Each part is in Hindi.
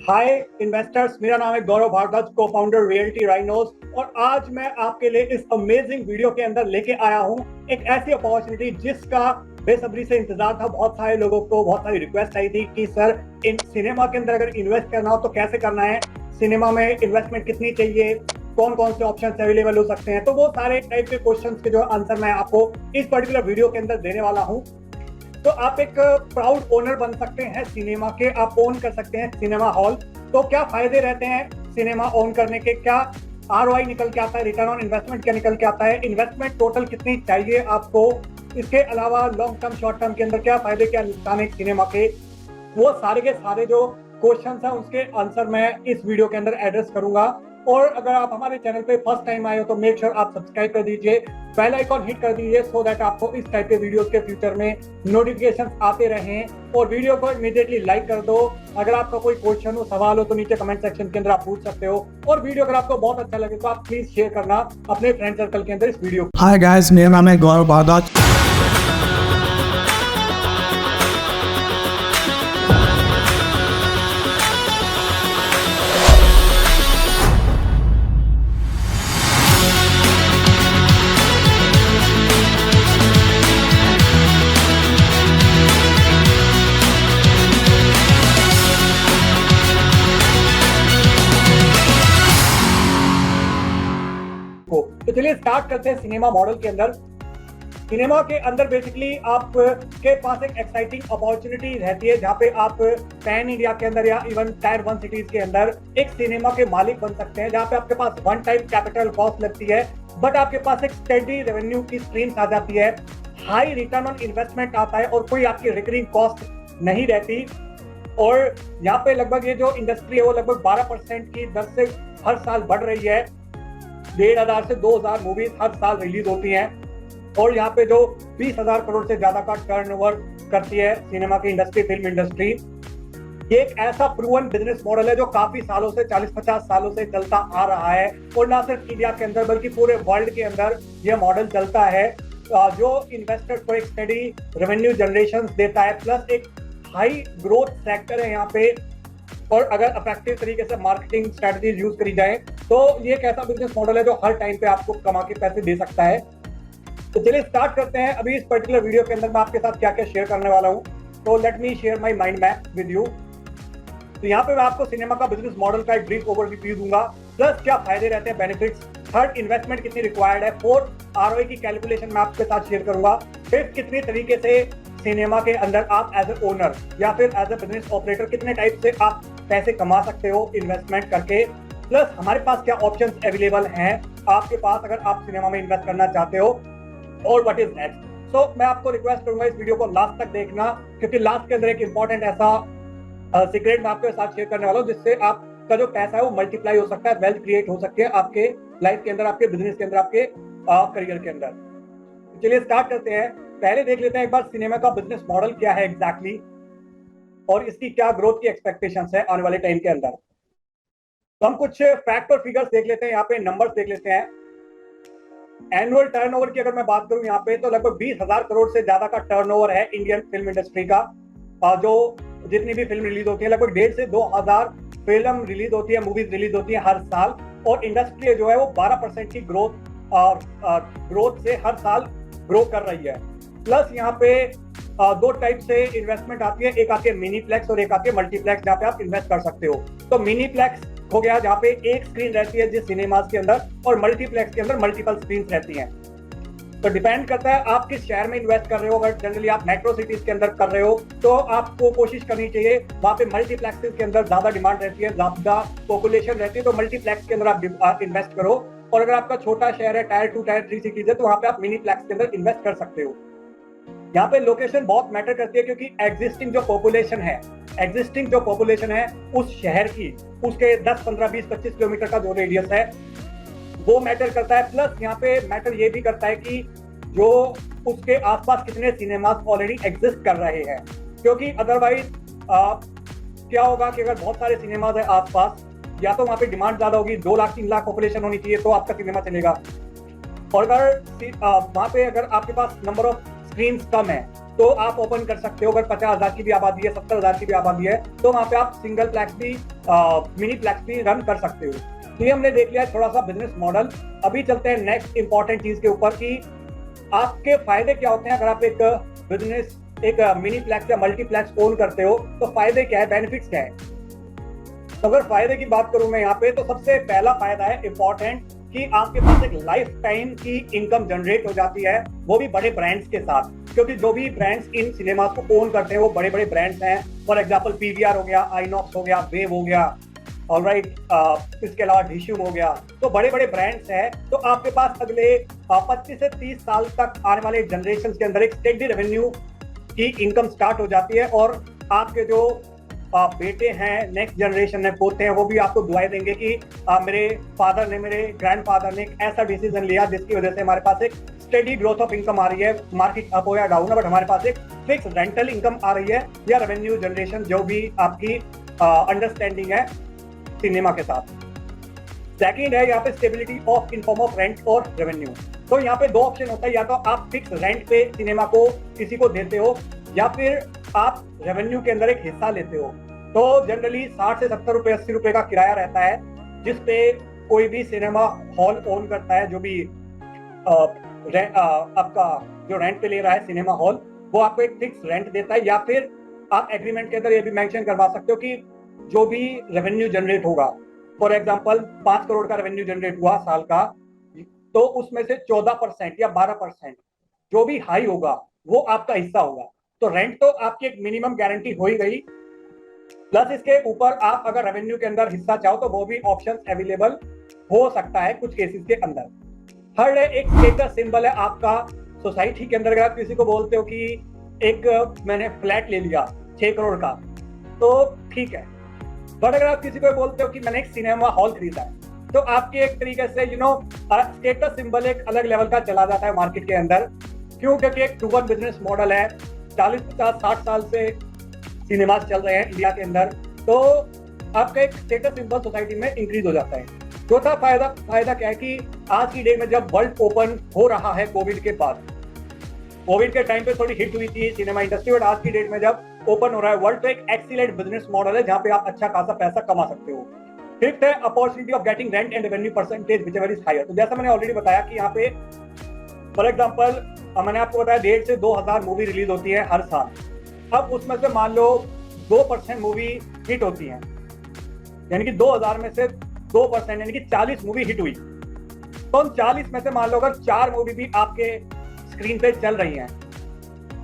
हाय इन्वेस्टर्स, मेरा नाम है गौरव भारद्वाज, को फाउंडर रियल्टी राइनोस। और आज मैं आपके लिए इस अमेजिंग वीडियो के अंदर लेके आया हूँ एक ऐसी अपॉर्चुनिटी जिसका बेसब्री से इंतजार था। बहुत सारे लोगों को बहुत सारी रिक्वेस्ट आई थी कि सर इन सिनेमा के अंदर अगर इन्वेस्ट करना हो तो कैसे करना है, सिनेमा में इन्वेस्टमेंट कितनी चाहिए, कौन कौन से ऑप्शन अवेलेबल हो सकते हैं। तो वो सारे टाइप के क्वेश्चंस के जो आंसर मैं आपको इस पर्टिकुलर वीडियो के अंदर देने वाला हूँ। तो आप एक प्राउड ओनर बन सकते हैं सिनेमा के, आप ओन कर सकते हैं सिनेमा हॉल। तो क्या फायदे रहते हैं सिनेमा ओन करने के, क्या आरओआई निकल के आता है, रिटर्न ऑन इन्वेस्टमेंट क्या निकल के आता है, इन्वेस्टमेंट टोटल कितनी चाहिए आपको, इसके अलावा लॉन्ग टर्म शॉर्ट टर्म के अंदर क्या फायदे क्या नुकसान है सिनेमा के, वो सारे के सारे जो क्वेश्चंस हैं उसके आंसर मैं इस वीडियो के अंदर एड्रेस करूंगा। और अगर आप हमारे चैनल पे फर्स्ट टाइम आए हो तो मेक श्योर आप सब्सक्राइब कर दीजिए, बेल आइकॉन हिट कर दीजिए सो दैट आपको इस टाइप के वीडियोस के फ्यूचर में नोटिफिकेशंस आते रहें। और वीडियो को इमीडिएटली लाइक कर दो। अगर आपका कोई क्वेश्चन हो, सवाल हो तो नीचे कमेंट सेक्शन के अंदर आप पूछ सकते हो। और वीडियो अगर आपको बहुत अच्छा लगे तो आप प्लीज शेयर करना अपने फ्रेंड सर्कल के अंदर इस वीडियो। हाय गाइस, मेरा नाम है गौरव भारद्वाज। तो चलिए स्टार्ट करते हैं सिनेमा मॉडल के अंदर। सिनेमा के अंदर बेसिकली आपके पास एक एक्साइटिंग अपॉर्चुनिटी रहती है जहां पे आप पैन इंडिया के अंदर या इवन टायर 1 सिटीज के अंदर एक सिनेमा के मालिक बन सकते हैं, जहां पे आपके पास वन टाइम कैपिटल कॉस्ट लगती है बट आपके पास एक स्टेडी रेवेन्यू की स्ट्रीम्स आ जाती है, हाई रिटर्न ऑन इन्वेस्टमेंट आता है और कोई आपकी रिकरिंग कॉस्ट नहीं रहती। और यहाँ पे लगभग ये जो इंडस्ट्री है वो लगभग 12% की दर से हर साल बढ़ रही है। 1,500 से 2,000 मूवीज हर साल रिलीज होती हैं और यहाँ पे जो 20,000 करोड़ से ज्यादा का टर्नओवर करती है सिनेमा की इंडस्ट्री, फिल्म इंडस्ट्री। ये एक ऐसा प्रूवन बिजनेस मॉडल है जो काफी सालों से 40-50 सालों से चलता आ रहा है और ना सिर्फ इंडिया के अंदर बल्कि पूरे वर्ल्ड के अंदर ये मॉडल चलता है, जो इन्वेस्टर्स को एक स्टेडी रेवेन्यू जनरेशन देता है प्लस एक हाई ग्रोथ सेक्टर है यहाँ पे। और अगर इफेक्टिव तरीके से मार्केटिंग स्ट्रेटजीज यूज करी जाए तो ये एक ऐसा बिजनेस मॉडल है जो हर टाइम पे आपको कमा के पैसे दे सकता है। तो चलिए स्टार्ट करते हैं। अभी इस पर्टिकुलर वीडियो के अंदर मैं आपके साथ क्या क्या शेयर करने वाला हूँ, तो let me share my mind map with you. तो यहाँ पे मैं आपको सिनेमा का बिजनेस मॉडल का एक ब्रीफ ओवरव्यू दूंगा, प्लस क्या फायदे रहते हैं, बेनिफिट्स, थर्ड इन्वेस्टमेंट कितनी रिक्वायर्ड है, फोर्थ आरओआई की कैलकुलेशन मैं आपके साथ शेयर करूंगा, फिफ्थ कितनी तरीके से सिनेमा के अंदर आप एज ए ओनर या फिर एज ए बिजनेस ऑपरेटर कितने टाइप से आप पैसे कमा सकते हो इन्वेस्टमेंट करके, प्लस हमारे पास क्या ऑप्शंस अवेलेबल हैं आपके पास अगर आप सिनेमा में इन्वेस्ट करना चाहते हो, और व्हाट इज नेक्स्ट। सो मैं आपको रिक्वेस्ट करूंगा इस वीडियो को लास्ट तक देखना, क्योंकि लास्ट के अंदर एक इंपॉर्टेंट ऐसा सीक्रेट मैं आपके साथ शेयर करने वाला हूँ जिससे आपका जो पैसा है वो मल्टीप्लाई हो सकता है, वेल्थ क्रिएट हो सकती है आपके लाइफ के अंदर, आपके बिजनेस के अंदर, आपके करियर के अंदर। चलिए स्टार्ट करते हैं। पहले देख लेते हैं एक बार सिनेमा का बिजनेस मॉडल क्या है एग्जैक्टली और इसकी क्या ग्रोथ की एक्सपेक्टेशंस है आने वाले टाइम के अंदर। तो हम कुछ फैक्ट और फिगर्स देख लेते हैं, यहाँ पे नंबर्स देख लेते हैं। एनुअल टर्नओवर की अगर मैं बात करूं यहाँ पे तो लगभग 20,000 करोड़ से ज्यादा का टर्नओवर है इंडियन फिल्म इंडस्ट्री का। जो जितनी भी फिल्म रिलीज होती है लगभग 1,500 से 2,000 फिल्म रिलीज होती है, मूवीज रिलीज होती है हर साल, और इंडस्ट्री जो है वो 12% की ग्रोथ से हर साल ग्रो कर रही है। प्लस यहाँ पे दो टाइप से इन्वेस्टमेंट आती है, एक आके मिनीप्लेक्स और एक आके मल्टीप्लेक्स, जहाँ पे आप इन्वेस्ट कर सकते हो। तो मिनीप्लेक्स हो गया जहाँ पे एक स्क्रीन रहती है जिस सिनेमाज के अंदर, और मल्टीप्लेक्स के अंदर मल्टीपल स्क्रीन रहती हैं। तो डिपेंड करता है आप किस शहर में इन्वेस्ट कर रहे हो। अगर जनरली आप मेट्रो सिटीज के अंदर कर रहे हो तो आपको कोशिश करनी चाहिए वहाँ पे मल्टीप्लेक्सेस के अंदर ज्यादा डिमांड रहती है, ज्यादा पॉपुलेशन रहती है, तो मल्टीप्लेक्स के अंदर आप इन्वेस्ट करो। और अगर आपका छोटा शहर है, टायर 2 टायर 3 सिटीज है, तो वहाँ पे आप मिनीप्लेक्स के अंदर इन्वेस्ट कर सकते हो। यहाँ पे लोकेशन बहुत मैटर करती है क्योंकि एग्जिस्टिंग जो पॉपुलेशन है उस शहर की, उसके 10, 15, 20, 25 किलोमीटर का जो रेडियस है वो मैटर करता है। प्लस यहाँ पे मैटर ये भी करता है कि जो उसके आसपास कितने सिनेमास ऑलरेडी एग्जिस्ट कर रहे हैं, क्योंकि अदरवाइज क्या होगा कि अगर बहुत सारे सिनेमाज है आसपास, या तो वहाँ पे डिमांड ज्यादा होगी, 2 लाख 3 लाख पॉपुलेशन होनी चाहिए तो आपका सिनेमा चलेगा, और अगर वहाँ पे अगर आपके पास नंबर ऑफ स्क्रीन्स कम है तो आप ओपन कर सकते हो। अगर 50,000 की भी आबादी है, 70,000 की भी आबादी है, तो वहां पे आप सिंगल प्लेक्स भी मिनी प्लेक्स भी रन कर सकते हो। तो ये हमने देख लिया थोड़ा सा बिजनेस मॉडल। अभी चलते हैं नेक्स्ट इंपॉर्टेंट चीज के ऊपर कि आपके फायदे क्या होते हैं अगर आप एक बिजनेस, एक मिनी प्लेक्स या मल्टीप्लेक्स ओन करते हो, तो फायदे क्या है, बेनिफिट्स क्या है। तो अगर फायदे की बात करूं मैं यहाँ पे, तो सबसे पहला फायदा है इंपॉर्टेंट कि आपके पास एक लाइफ टाइम की इनकम जनरेट हो जाती है, वो भी बड़े ब्रांड्स के साथ। क्योंकि जो भी ब्रांड्स इन सिनेमा को ओन करते हैं वो बड़े बड़े ब्रांड्स हैं। फॉर एग्जांपल पीवीआर हो गया, आइनॉक्स हो गया, वेव हो गया, ऑलराइट, इसके अलावा डिश्यूम हो गया। तो बड़े बड़े ब्रांड्स हैं। तो आपके पास अगले 25 से 30 साल तक आने वाले जनरेशन के अंदर एक स्टेडी रेवेन्यू की इनकम स्टार्ट हो जाती है। और आपके जो बेटे हैं, नेक्स्ट जनरेशन में पोते हैं, वो भी आपको दुआएं देंगे कि मेरे फादर ने, मेरे ग्रैंडफादर ने एक ऐसा डिसीजन लिया जिसकी वजह से हमारे पास एक स्टेडी ग्रोथ ऑफ इनकम आ रही है। मार्केट अप हो या डाउन है, बट हमारे पास एक फिक्स रेंटल इनकम आ रही है या रेवेन्यू जनरेशन, जो भी आपकी अंडरस्टैंडिंग है सिनेमा के साथ। सेकंड है यहाँ पे stability of in form of rent और रेवेन्यू। तो यहाँ पे दो ऑप्शन होता है, या तो आप फिक्स रेंट पे सिनेमा को किसी को देते हो, या फिर आप रेवेन्यू के अंदर एक हिस्सा लेते हो। तो जनरली 60 से 70 रुपए, 80 रुपए का किराया रहता है, जिसपे कोई भी सिनेमा हॉल ओन करता है, जो भी आपका जो रेंट पे ले रहा है सिनेमा हॉल, वो आपको एक फिक्स रेंट देता है। या फिर आप एग्रीमेंट के अंदर ये भी मेंशन करवा सकते हो कि जो भी रेवेन्यू जनरेट होगा, फॉर एग्जांपल 5 करोड़ का रेवेन्यू जनरेट हुआ साल का, तो उसमें से 14% या 12% जो भी हाई होगा वो आपका हिस्सा होगा। तो रेंट तो आपकी एक मिनिमम गारंटी हो ही गई, प्लस इसके ऊपर आप अगर रेवेन्यू के अंदर हिस्सा चाहो तो वो भी ऑप्शन अवेलेबल हो सकता है कुछ केसेस के अंदर। थर्ड है एक स्टेटस सिंबल है आपका सोसाइटी के अंदर। अगर आप किसी को बोलते हो कि एक मैंने फ्लैट ले लिया 6 करोड़ का, तो ठीक है, बट अगर आप किसी को बोलते हो कि मैंने एक सिनेमा हॉल खरीदा है, तो आपके एक तरीके से स्टेटस सिंबल एक अलग लेवल का चला जाता है मार्केट के अंदर। क्यों? क्योंकि एक प्रूवन बिजनेस मॉडल है, 40, 50, 60 साल से सिनेमास चल रहे हैं इंडिया के अंदर, तो आपका एक स्टेटस सिंबल सोसाइटी में इंक्रीज हो जाता है। चौथा फायदा क्या है कि आज की डे में जब वर्ल्ड ओपन हो रहा है कोविड के बाद, कोविड के टाइम पे थोड़ी हिट हुई थी सिनेमा इंडस्ट्री, बट आज की डेट में जब ओपन हो रहा है वर्ल्ड, तो एक एक्सीलेंट बिजनेस मॉडल है जहां पे आप अच्छा खासा पैसा कमा सकते हो। फिफ्थ है opportunity of getting rent and revenue percentage whichever is higher. तो जैसा मैंने ऑलरेडी बताया कि यहाँ पे फॉर एग्जांपल मैंने आपको बताया 1,500 से 2,000 मूवी रिलीज होती है हर साल। अब उसमें से मान लो 2% मूवी हिट होती है, यानी कि 2,000 में से 2% यानी कि 40 मूवी हिट हुई। तो उन 40 में से मान लो अगर 4 मूवी भी आपके स्क्रीन पे चल रही हैं,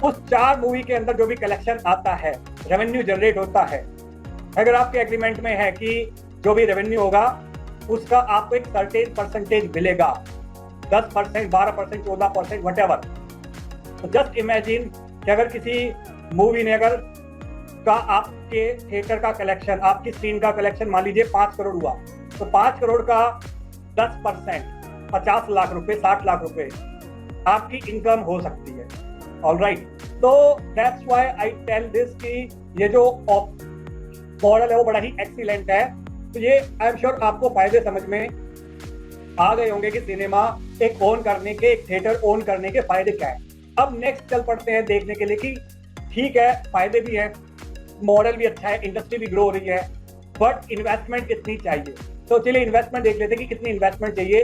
उस 4 मूवी के अंदर जो भी कलेक्शन आता है, रेवेन्यू जनरेट होता है, अगर आपके एग्रीमेंट में है कि जो भी रेवेन्यू होगा उसका आपको एक सर्टेन परसेंटेज मिलेगा, 10%, 12%, 14%, व्हाटएवर। तो जस्ट इमेजिन कि अगर किसी मूवी ने अगर का आपके थिएटर का कलेक्शन, आपकी स्क्रीन का कलेक्शन मान लीजिए 5 करोड़ हुआ, तो 5 करोड़ का 10% 50 लाख रुपए, 60 लाख रुपए आपकी इनकम हो सकती है। ऑलराइट, तो that's why I tell this कि ये जो मॉडल है वो बड़ा ही एक्सीलेंट है। तो ये आई एम श्योर आपको फायदे समझ में आ गए होंगे कि सिनेमा एक ओन करने के, एक थिएटर ओन करने के फायदे क्या है। अब नेक्स्ट चल पड़ते हैं देखने के लिए कि ठीक है, फायदे भी है, मॉडल भी अच्छा है, इंडस्ट्री भी ग्रो हो रही है, बट इन्वेस्टमेंट कितनी चाहिए। तो चलिए इन्वेस्टमेंट देख लेते हैं कि कितनी इन्वेस्टमेंट चाहिए।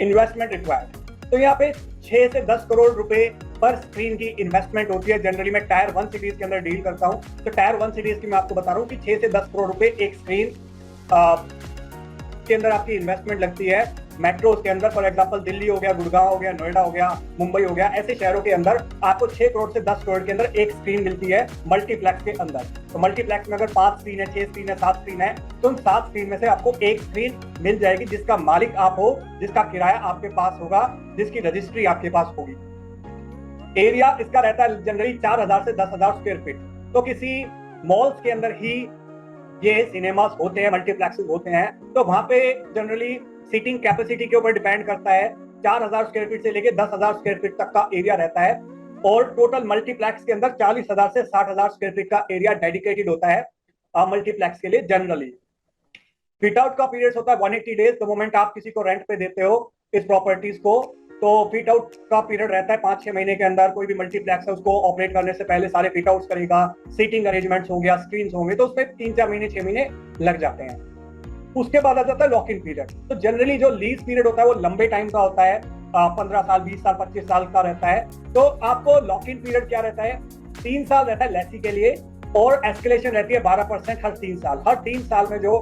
इन्वेस्टमेंट रिक्वायर्ड, तो यहाँ पे 6 से 10 करोड़ रुपए पर स्क्रीन की इन्वेस्टमेंट होती है। जनरली मैं टायर 1 सिटीज के अंदर डील करता हूँ, तो टायर 1 सिटीज की मैं आपको बता रहा हूँ कि 6 से 10 करोड़ रुपए एक स्क्रीन के अंदर आपकी इन्वेस्टमेंट लगती है। मेट्रोज के अंदर फॉर एग्जांपल दिल्ली हो गया, गुड़गांव हो गया, नोएडा हो गया, मुंबई हो गया, ऐसे शहरों के अंदर आपको 6 करोड़ से 10 करोड़ के अंदर एक स्क्रीन मिलती है मल्टीप्लेक्स के अंदर। तो मल्टीप्लेक्स में अगर 5 स्क्रीन है, 6 स्क्रीन है, 7 स्क्रीन है, तो उन 7 स्क्रीन में से आपको एक स्क्रीन मिल जाएगी जिसका मालिक आप हो, जिसका किराया आपके पास होगा, जिसकी रजिस्ट्री आपके पास होगी। एरिया इसका रहता है जनरली 4,000 से 10,000 स्क्वायर फीट। तो किसी मॉल्स के अंदर ही ये सिनेमास होते हैं, मल्टीप्लेक्सेस होते हैं, तो वहां पे जनरली सीटिंग कैपेसिटी के ऊपर डिपेंड करता है। 4,000 स्क्वायर फीट से लेके 10,000 स्क्वायर फीट तक का एरिया रहता है, और टोटल मल्टीप्लेक्स के अंदर 40,000 से 60,000 स्क्वायर फीट का एरिया डेडिकेटेड होता है मल्टीप्लेक्स के लिए। जनरली फिट आउट का पीरियड होता है 180 डेज। द मोमेंट आप किसी को रेंट पे देते हो इस प्रॉपर्टीज को, तो फिट आउट का पीरियड रहता है 5-6 महीने के अंदर। कोई भी मल्टीप्लेक्स है उसको ऑपरेट करने से पहले सारे फिट आउट्स करेगा, सीटिंग अरेंजमेंट्स हो गया, स्क्रीन होंगे, तो उसमें 3-4 महीने 6 महीने लग जाते हैं। उसके बाद आ जाता है लॉक इन पीरियड। तो जनरली जो लीज पीरियड होता है वो लंबे टाइम का होता है, 15 साल, 20 साल, 25 साल का रहता है। तो आपको लॉक इन पीरियड क्या रहता है, 3 साल रहता है लेसी के लिए, और एस्केलेशन रहती है 12% हर 3 साल। हर 3 साल में जो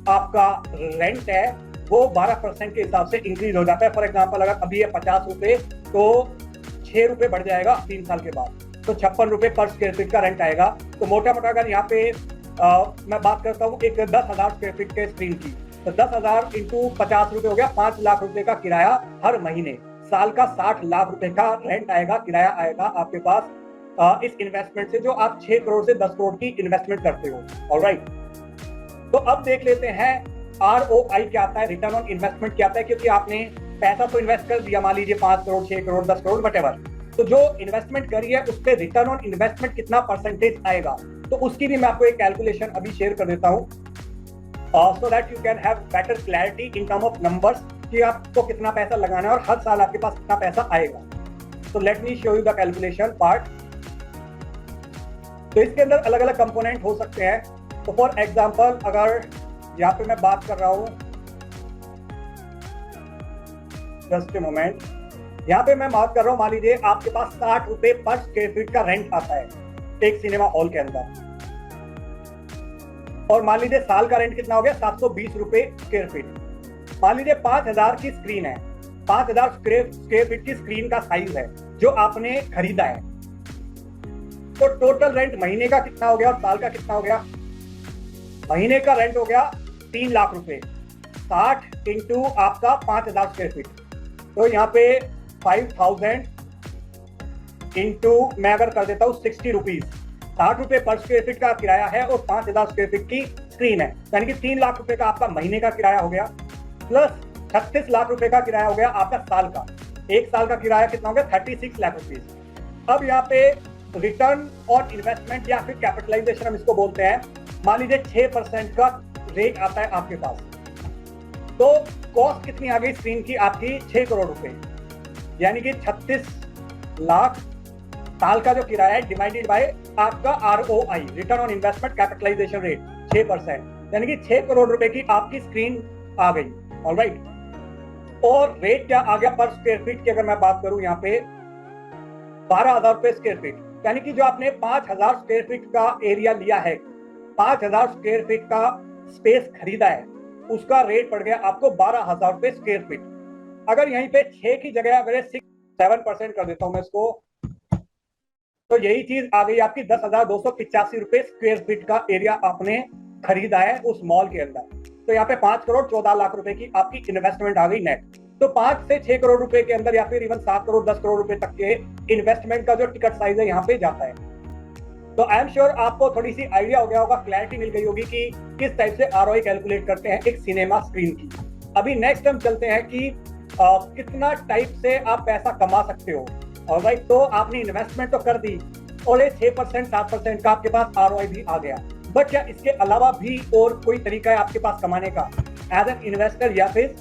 आपका रेंट है वो 12% के हिसाब से इंक्रीज हो जाता है। फॉर एग्जाम्पल अगर अभी है 50 रुपए तो 6 रुपए बढ़ जाएगा 3 साल के बाद, तो 56 रुपए पर स्क्वायर फीट का रेंट आएगा। तो मोटा मोटा अगर यहाँ पे मैं बात करता हूँ एक 10,000 स्क्वायर फीट के स्क्रीन की, तो 10,000 इंटू 50 रुपए हो गया 5 लाख रुपए का किराया हर महीने। साल का 60 लाख रुपए का रेंट आएगा, किराया आएगा आपके पास इस इन्वेस्टमेंट से, जो आप 6 करोड़ से 10 करोड़ की इन्वेस्टमेंट करते हो। ऑलराइट, तो अब देख लेते हैं ROI क्या आता है, रिटर्न ऑन इन्वेस्टमेंट क्या आता है। क्योंकि आपने पैसा तो इन्वेस्ट कर दिया, मान लीजिए 5 करोड़, 6 करोड़, 10 करोड़, वटेवर, तो जो इन्वेस्टमेंट करी है उस पे रिटर्न ऑन इन्वेस्टमेंट कितना परसेंटेज आएगा, तो उसकी भी मैं आपको एक कैलकुलेशन अभी शेयर कर देता हूँ, so that you can have better clarity in term of numbers कि आपको कितना पैसा लगाना है और हर साल आपके पास कितना पैसा आएगा। तो let me show you the calculation part. तो इसके अंदर अलग अलग कंपोनेंट हो सकते हैं। तो फॉर एग्जांपल अगर यहाँ पे मैं बात कर रहा हूँ, जस्ट ए मोमेंट, यहाँ पे मैं बात कर रहा हूँ, मान लीजिए आपके पास 60 रुपए पर स्क्वायर फीट का रेंट आता है एक सिनेमा हॉल के अंदर, और मान लीजिए साल का रेंट कितना हो गया 720 रुपए स्क्वायर फीट। मान लीजिए 5,000 की स्क्रीन है, 5,000 स्क्वायर फीट की स्क्रीन का साइज है जो आपने खरीदा है, तो टोटल रेंट महीने का कितना हो गया और साल का कितना हो गया। महीने का रेंट हो गया 3 लाख रुपए, 60 इंटू आपका 5,000 स्क्वायर फीट, तो यहाँ पे 5,000 इंटू मैं अगर कर देता हूँ 60 रुपीज, 60 रुपए पर स्क्वायर फीट का किराया है और 5,000 स्क्वायर फीट की स्क्रीन है, यानी कि 3 लाख रुपए का आपका महीने का किराया हो गया, प्लस 36 लाख रुपए का किराया हो गया आपका साल का। एक साल का किराया कितना हो गया 36 लाख रुपीज। अब यहाँ पे रिटर्न ऑन इन्वेस्टमेंट या फिर कैपिटलाइजेशन हम इसको बोलते हैं, मान लीजिए 6% का रेट आता है आपके पास, तो कॉस्ट कितनी आ गई स्क्रीन की आपकी 6 करोड़ रुपए, यानी कि 36 लाख साल का जो किराया है डिवाइडेड बाय आपका ROI, return on investment capitalization rate 6%, यानी कि 6 करोड़ रुपए की आपकी स्क्रीन आ गई। ऑलराइट, और रेट क्या आ गया पर स्क्वायर फीट की अगर मैं बात करूं यहाँ पे 12,000 रुपए स्क्वायर फीट, यानी कि जो आपने 5,000 स्क्वायर फीट का एरिया लिया है, 5,000 स्क्वायर फीट का स्पेस खरीदा है, उसका रेट पड़ गया आपको 12,000 रुपए स्क्वायर फीट। अगर यहीं पे 6 की जगह अगर 7% कर देता हूं मैं इसको, तो यही चीज आ गई आपकी 10,285 रुपए स्क्वायर फीट का एरिया आपने खरीदा है उस मॉल के अंदर। तो यहाँ पे 5 करोड़ 14 लाख रुपए की आपकी इन्वेस्टमेंट आ गई नेट। तो 5 से 6 करोड़ रुपए के अंदर या फिर इवन 7 करोड़ 10 करोड़ रुपए तक के इन्वेस्टमेंट का जो टिकट साइज है यहाँ पे जाता है। तो आई एम श्योर आपको थोड़ी सी आइडिया हो गया होगा, क्लैरिटी मिल गई होगी कि किस टाइप से ROI कैलकुलेट करते हैं एक सिनेमा स्क्रीन की। अभी नेक्स्ट हम चलते हैं कि कितना टाइप से आप पैसा कमा सकते हो। ऑलराइट, तो आपने इन्वेस्टमेंट तो कर दी और ये 6% 7% का आपके पास ROI भी आ गया, बट क्या इसके अलावा भी और कोई तरीका है आपके पास कमाने का एज एन इन्वेस्टर या फिर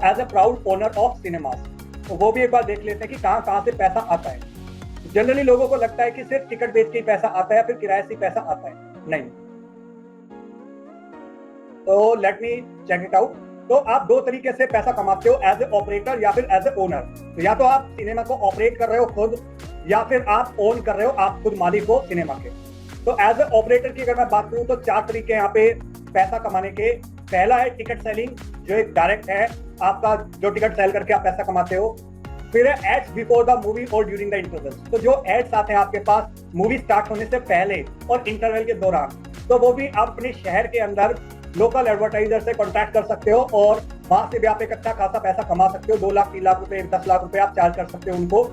as a proud owner of cinemas? तो वो भी एक बार देख लेते हैं कि कहाँ कहाँ से पैसा आता है। जनरली लोगों को लगता है कि सिर्फ टिकट बेच के ही पैसा आता है, फिर किराए से पैसा आता है, नहीं। तो let me check it out. तो आप दो तरीके से पैसा कमाते हो, एज ए ऑपरेटर या फिर एज ए ओनर। तो या तो आप सिनेमा को ऑपरेट कर रहे हो खुद, या फिर आप ओन कर रहे हो, आप खुद मालिक हो सिनेमा के। तो एज ए ऑपरेटर की अगर मैं बात करूं तो 4 तरीके यहाँ पे पैसा कमाने के। पहला है टिकट सेलिंग, जो एक डायरेक्ट है, आपका जो टिकट सेल करके आप पैसा कमाते हो। फिर है एड्स बिफोर द मूवी और ड्यूरिंग द इंटरवल, तो जो एड्स आते हैं आपके पास मूवी स्टार्ट होने से पहले और इंटरवल के दौरान, तो वो भी आप अपने शहर के अंदर लोकल एडवर्टाइजर से कॉन्टैक्ट कर सकते हो और वहां से भी आप एक अच्छा खासा पैसा कमा सकते हो। 2 लाख 3 लाख रुपए 10 लाख रुपए आप चार्ज कर सकते हो उनको।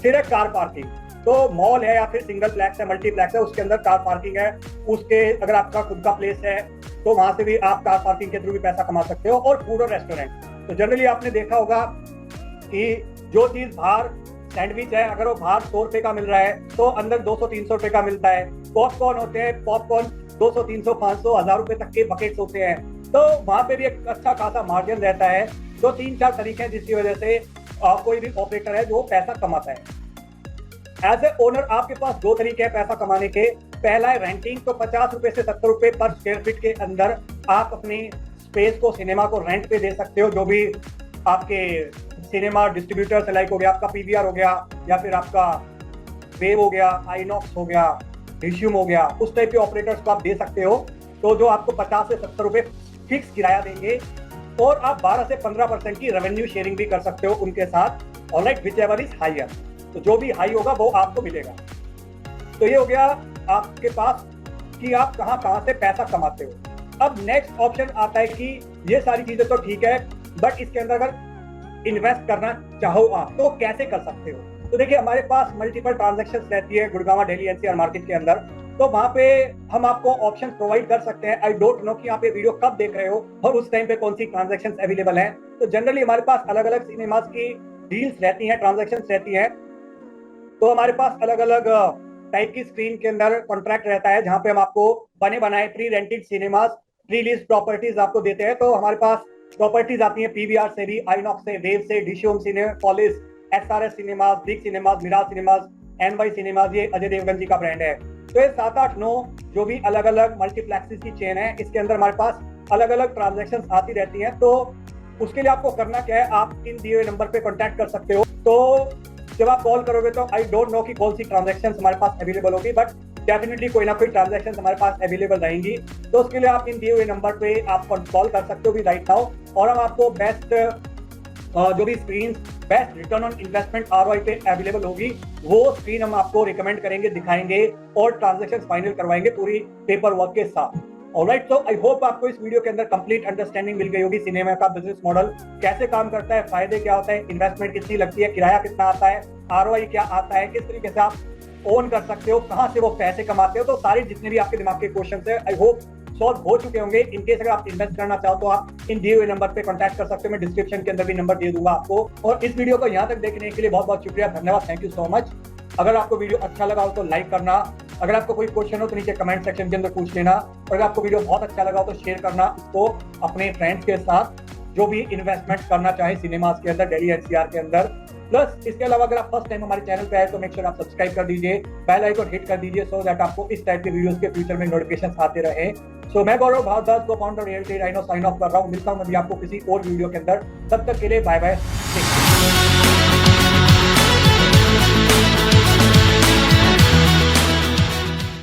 फिर है कार पार्किंग, तो मॉल है या फिर सिंगल प्लेक्स है, मल्टीप्लेक्स है, उसके अंदर कार पार्किंग है, उसके अगर आपका खुद का प्लेस है तो वहां से भी आप कार पार्किंग के थ्रू भी पैसा कमा सकते हो। और फूड और रेस्टोरेंट, तो जनरली आपने देखा होगा कि जो चीज बाहर सैंडविच है, अगर वो बाहर 100 रुपए का मिल रहा है तो अंदर 200-300 रुपए का मिलता है। पॉपकॉर्न होते हैं, पॉपकॉर्न 200-300-500 1000 रुपए तक के बकेट्स होते हैं, तो वहां पे भी एक अच्छा खासा मार्जिन रहता है तो 3-4 तरीके हैं जिसकी वजह से कोई भी ऑपरेटर है जो पैसा कमाता है। एज ए ओनर आपके पास 2 तरीके हैं पैसा कमाने के। पहला है रेंटिंग, तो 50 रुपए से 70 रुपए पर स्क्वायर फीट के अंदर आप अपनी स्पेस को, सिनेमा को रेंट पे दे सकते हो। जो भी आपके सिनेमा डिस्ट्रीब्यूटर्स लाइक हो गया, आपका पीवीआर हो गया, या फिर आपका वेव हो गया, आइनॉक्स हो गया, डिशूम हो गया, उस टाइप के ऑपरेटर्स को आप दे सकते हो। तो जो आपको 50 से 70 रुपए फिक्स किराया देंगे और आप 12 से 15% की रेवेन्यू शेयरिंग भी कर सकते हो उनके साथ। Alright, which is higher, तो जो भी हाई होगा वो आपको मिलेगा। तो ये हो गया आपके पास कि आप कहाँ से पैसा कमाते हो। अब नेक्स्ट ऑप्शन आता है कि ये सारी चीजें तो ठीक है, बट इसके अंदर अगर इन्वेस्ट करना चाहो आप तो कैसे कर सकते हो। तो देखिए, हमारे पास मल्टीपल ट्रांजैक्शंस रहती है गुड़गांव, दिल्ली, एनसीआर मार्केट के अंदर। तो वहां पे हम आपको ऑप्शन प्रोवाइड कर सकते हैं। आई डोंट नो कि आप ये वीडियो कब देख रहे हो और उस टाइम पे कौन सी ट्रांजैक्शंस अवेलेबल हैं। तो जनरली हमारे पास अलग अलग सिनेमास की डील्स रहती हैं, ट्रांजैक्शंस रहती हैं। तो हमारे पास अलग अलग टाइप की स्क्रीन के अंदर कॉन्ट्रैक्ट रहता है जहां पे हम आपको बने बनाए pre rented cinemas, pre lease properties आपको देते हैं। तो हमारे पास प्रॉपर्टीज आती हैं पीवीआर से भी, आइनॉक्स से, वेव से, डिशूम Cinepolis, SRS cinemas, Big cinemas, Miraj cinemas, NY cinemas, ये अजय देवगन जी का ब्रांड है। तो ये 7, 8, 9 जो भी अलग अलग मल्टीप्लेक्सेस की चेन है, इसके अंदर हमारे पास अलग अलग ट्रांजैक्शंस आती रहती हैं। तो उसके लिए आपको करना क्या है, आप इन दिए हुए नंबर पे कॉन्टैक्ट कर सकते हो। तो जब आप कॉल करोगे तो आई डोंट नो कि कौन सी ट्रांजैक्शंस हमारे पास अवेलेबल होगी, बट डेफिनेटली कोई ना कोई ट्रांजैक्शंस हमारे पास अवेलेबल रहेंगी। तो उसके लिए आप इन दिए हुए नंबर पे आप कॉल कर सकते हो भी राइट नाउ, और हम आपको बेस्ट जो भी screen best return on investment ROI पे अवेलेबल होगी वो स्क्रीन हम आपको रिकमेंड करेंगे, दिखाएंगे और ट्रांजैक्शन फाइनल करवाएंगे पूरी पेपर वर्क के साथ। ऑलराइट, तो आई होप आपको इस वीडियो के अंदर कंप्लीट अंडरस्टैंडिंग मिल गई होगी सिनेमा का बिजनेस मॉडल कैसे काम करता है, फायदे क्या होता है, इन्वेस्टमेंट कितनी लगती है, किराया कितना आता है, आरओआई क्या आता है, किस तरीके से आप ओन कर सकते हो, कहां से वो पैसे कमाते हो। तो सारे जितने भी आपके दिमाग के क्वेश्चन है आई होप सॉल्व हो चुके होंगे। इनकेस अगर आप इन्वेस्ट करना चाहो तो आप इन दिए हुए नंबर पे कांटेक्ट कर सकते हो। मैं डिस्क्रिप्शन के अंदर भी नंबर दे दूंगा आपको। और इस वीडियो को यहाँ तक देखने के लिए बहुत बहुत शुक्रिया, धन्यवाद, थैंक यू सो मच। अगर आपको वीडियो अच्छा लगा हो तो लाइक करना, अगर आपको कोई क्वेश्चन हो तो नीचे कमेंट सेक्शन के अंदर पूछ लेना, और अगर आपको वीडियो बहुत अच्छा लगा हो तो शेयर करना इसको अपने फ्रेंड्स के साथ जो भी इन्वेस्टमेंट करना चाहे सिनेमास के अंदर, दिल्ली एनसीआर के अंदर। प्लस इसके अलावा अगर आप फर्स्ट टाइम हमारे चैनल पे आए तो मेक श्योर आप सब्सक्राइब कर दीजिए, बेल आइकन हिट कर दीजिए, सो दैट आपको इस टाइप के वीडियोस के फ्यूचर में नोटिफिकेशन आते रहे। सो मैं गौरव भारद्वाज को founder Realty Rhino sign off कर रहा हूँ। मिलता हूँ अभी आपको किसी और वीडियो के अंदर, तब तक के लिए बाय बाय।